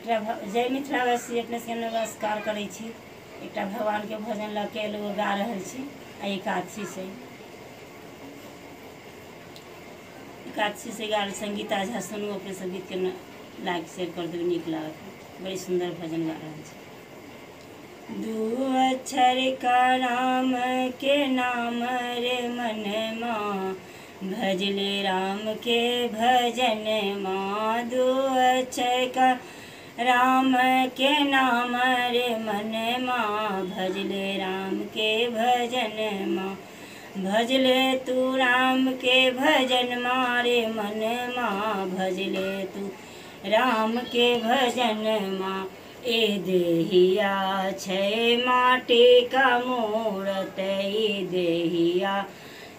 जय मिथिलावासी, अपने से नमस्कार करै छी। एकटा भगवान के भजन लऽ के लोग गा रहल छी। एकादशी से गा संगीता झा सुनू, अपने सब गीत के लाइक शेयर कर देबै, नीक लागत। बड़ी सुंदर भजन गा रहल छी। दू अक्षर का राम के नाम रे मनमा, भजले राम के भजन माँ। दू अक्षर का राम के नाम रे मनमा, भजले राम के भजन माँ। भजले तू राम के भजन मारे मन माँ, भजले तू राम के भजन माँ। ए देहिया छै माटी का मूरत, ए देहिया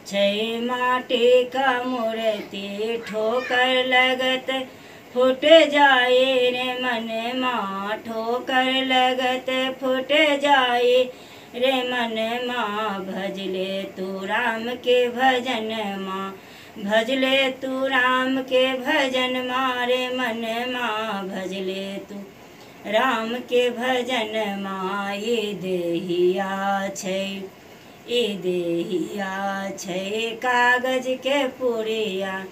छै माटी का मूर्ति। ठोकर लगत फूट जाए रे मन माँ, ठोकर लगत फूट जाए रे मन माँ। भजले तू राम के भजन माँ, भजले तू राम के भजन मारे मन माँ। भजले तू राम के भजन माँ। ये देहिया छै, ये देहिया छै कागज के पुड़िया,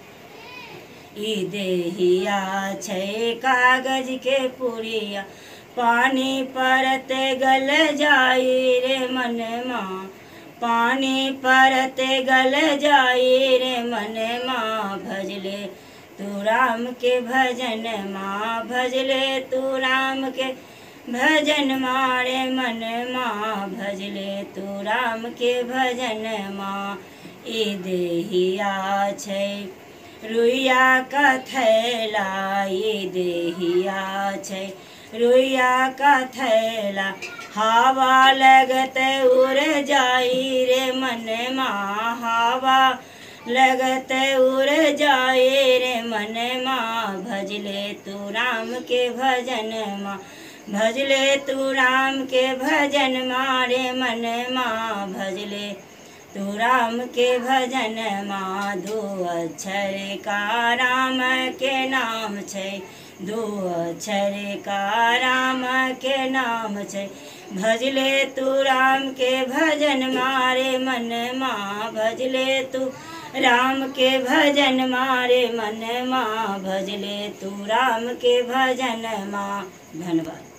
ई देहिया छै कागज के पुड़िया। पानी परत गल जाई रे मन माँ, पानी परत गल जाई रे मन माँ। भजले तू राम के भजन माँ, भजले तू राम के भजन मारे मन माँ। भजले तू राम के भजन माँ। ए देहिया छै रुइया का थैला, ये देहिया छै रुइया का थैला। हवा लगत उड़ जाई रे मन माँ, हवा लगत उड़ जाए रे मन माँ। भजले तू राम के भजन माँ, भजले तू राम के भजन मारे मन माँ। भजले तू राम के भजन माँ। दू अक्षर का राम के नाम छै, दू अक्षर का राम के नाम छै। भजले तू राम के भजन मारे मन माँ, भजले तू राम के भजन मारे मन माँ। भजले तू राम के भजन माँ। धन्यवाद।